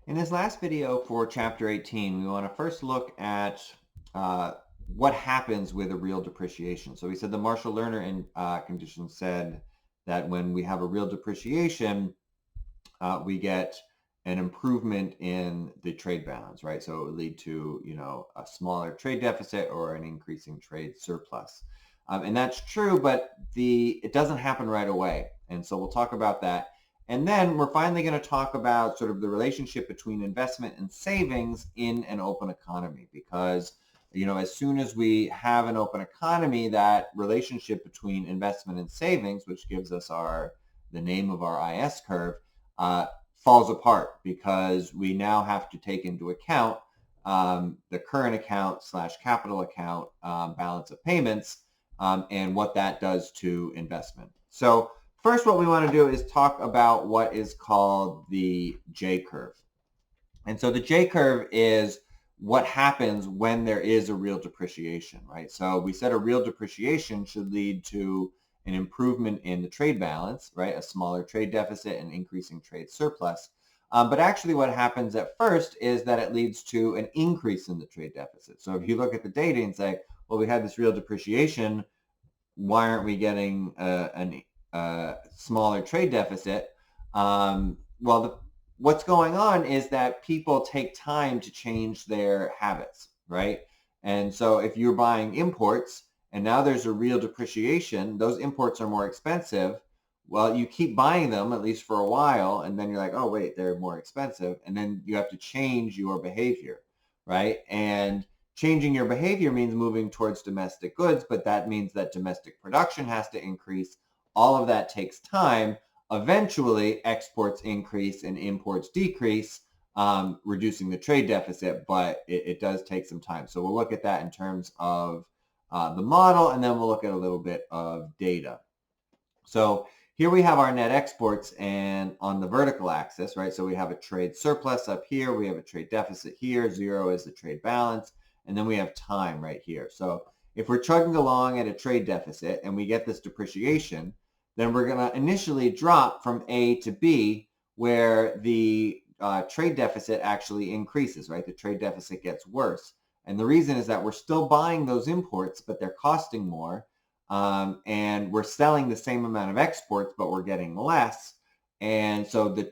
In this last video for chapter 18, we want to first look at what happens with a real depreciation. So we said the Marshall-Lerner condition said that when we have a real depreciation, we get an improvement in the trade balance, right? So it would lead to, a smaller trade deficit or an increasing trade surplus. And that's true, but it doesn't happen right away. And so we'll talk about that. And then we're finally going to talk about sort of the relationship between investment and savings in an open economy, because as soon as we have an open economy, that relationship between investment and savings, which gives us the name of our IS curve, falls apart, because we now have to take into account the current account / capital account balance of payments and what that does to investment. So first, what we want to do is talk about what is called the J-curve. And so the J-curve is what happens when there is a real depreciation, right? So we said a real depreciation should lead to an improvement in the trade balance, right? A smaller trade deficit and increasing trade surplus. But actually what happens at first is that it leads to an increase in the trade deficit. So if you look at the data and say, well, we had this real depreciation, why aren't we getting a smaller trade deficit? What's going on is that people take time to change their habits, right? And so if you're buying imports and now there's a real depreciation, those imports are more expensive. Well, you keep buying them at least for a while, and then you're like, oh, wait, they're more expensive. And then you have to change your behavior, right? And changing your behavior means moving towards domestic goods, but that means that domestic production has to increase. All of that takes time. Eventually, exports increase and imports decrease, reducing the trade deficit, but it does take some time. So we'll look at that in terms of the model, and then we'll look at a little bit of data. So here we have our net exports, and on the vertical axis, right? So we have a trade surplus up here. We have a trade deficit here. 0 is the trade balance. And then we have time right here. So if we're chugging along at a trade deficit and we get this depreciation, then we're going to initially drop from A to B, where the trade deficit actually increases, right? The trade deficit gets worse. And the reason is that we're still buying those imports, but they're costing more. And we're selling the same amount of exports, but we're getting less. And so the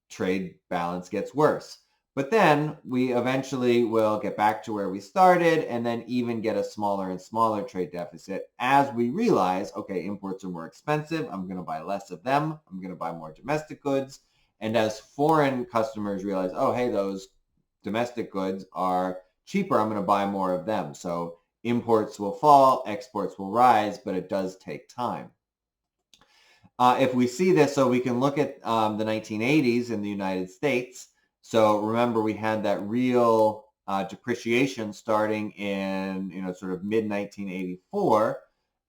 trade balance gets worse. But then we eventually will get back to where we started, and then even get a smaller and smaller trade deficit as we realize, okay, imports are more expensive. I'm going to buy less of them. I'm going to buy more domestic goods. And as foreign customers realize, oh, hey, those domestic goods are cheaper, I'm going to buy more of them. So imports will fall, exports will rise, but it does take time. If we see this, so we can look at the 1980s in the United States. So remember, we had that real depreciation starting in, sort of mid-1984.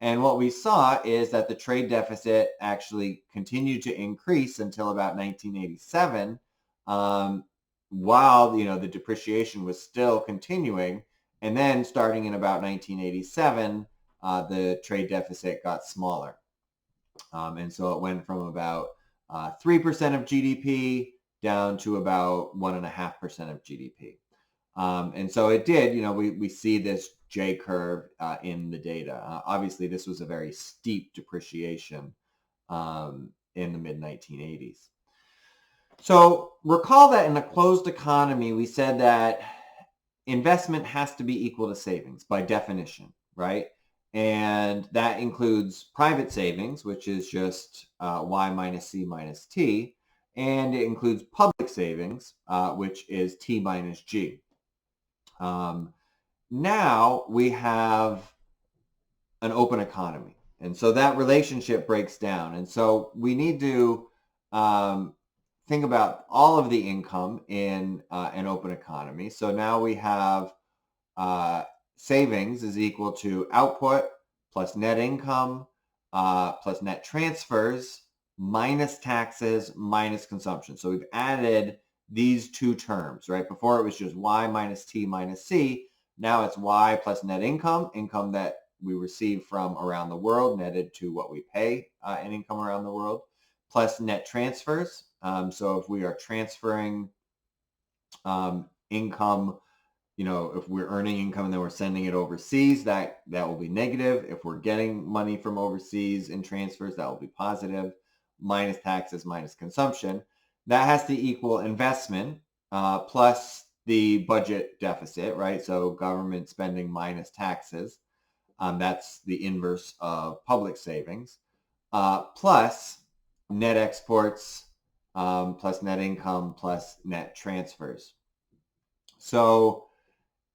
And what we saw is that the trade deficit actually continued to increase until about 1987, while, the depreciation was still continuing. And then starting in about 1987, the trade deficit got smaller. And so it went from about 3% of GDP down to about 1.5% of GDP. And so it did, we see this J curve in the data. Obviously, this was a very steep depreciation in the mid-1980s. So recall that in a closed economy, we said that investment has to be equal to savings by definition, right? And that includes private savings, which is just Y minus C minus T. And it includes public savings, which is T minus G. Now we have an open economy. And so that relationship breaks down. And so we need to think about all of the income in an open economy. So now we have savings is equal to output plus net income plus net transfers minus taxes minus consumption. So we've added these two terms, right? Before it was just Y minus T minus C. Now it's Y plus net income, income that we receive from around the world, netted to what we pay in income around the world, plus net transfers. So if we are transferring income, if we're earning income and then we're sending it overseas, that will be negative. If we're getting money from overseas in transfers, that will be positive. Minus taxes, minus consumption. That has to equal investment plus the budget deficit, right? So government spending minus taxes. That's the inverse of public savings. Plus net exports, plus net income, plus net transfers. So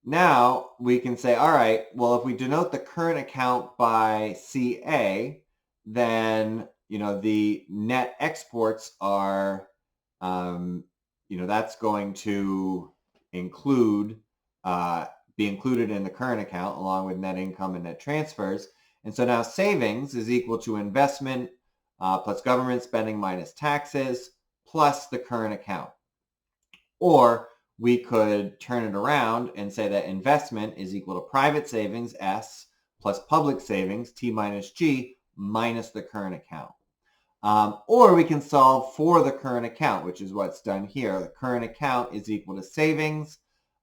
now we can say, all right, well, if we denote the current account by CA, then, the net exports are, that's going to include, be included in the current account along with net income and net transfers. And so now savings is equal to investment plus government spending minus taxes plus the current account. Or we could turn it around and say that investment is equal to private savings, S, plus public savings, T minus G, minus the current account. Or we can solve for the current account, which is what's done here. The current account is equal to savings,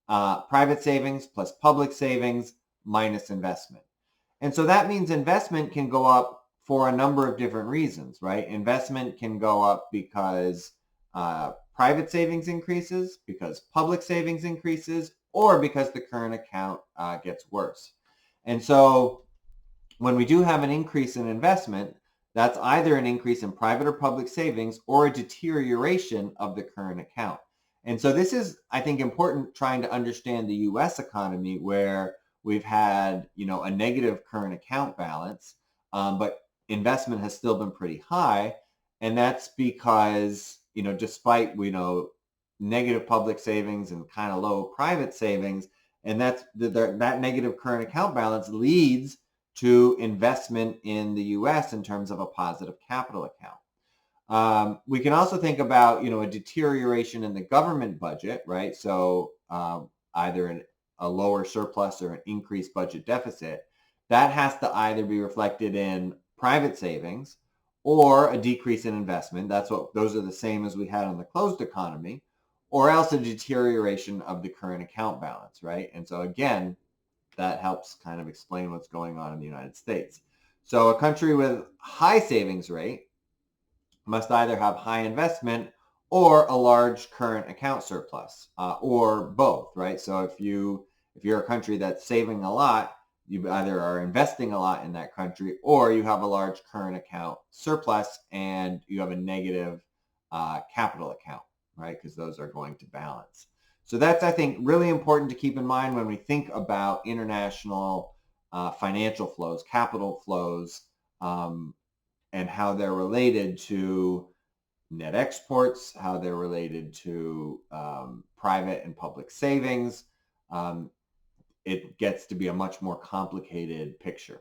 private savings plus public savings minus investment. And so that means investment can go up for a number of different reasons, right? Investment can go up because private savings increases, because public savings increases, or because the current account gets worse. And so when we do have an increase in investment, that's either an increase in private or public savings or a deterioration of the current account. And so this is, I think, important trying to understand the U.S. economy, where we've had, a negative current account balance, but investment has still been pretty high. And that's because, despite, negative public savings and kind of low private savings, and that negative current account balance leads to investment in the U.S. in terms of a positive capital account. We can also think about, a deterioration in the government budget, right? So either a lower surplus or an increased budget deficit. That has to either be reflected in private savings or a decrease in investment. Those are the same as we had on the closed economy, or else a deterioration of the current account balance, right? And so again, that helps kind of explain what's going on in the United States. So a country with high savings rate must either have high investment or a large current account surplus, or both, right? So if you're a country that's saving a lot, you either are investing a lot in that country, or you have a large current account surplus and you have a negative capital account, right? Because those are going to balance. So that's, I think, really important to keep in mind when we think about international financial flows, capital flows, and how they're related to net exports, how they're related to private and public savings. It gets to be a much more complicated picture.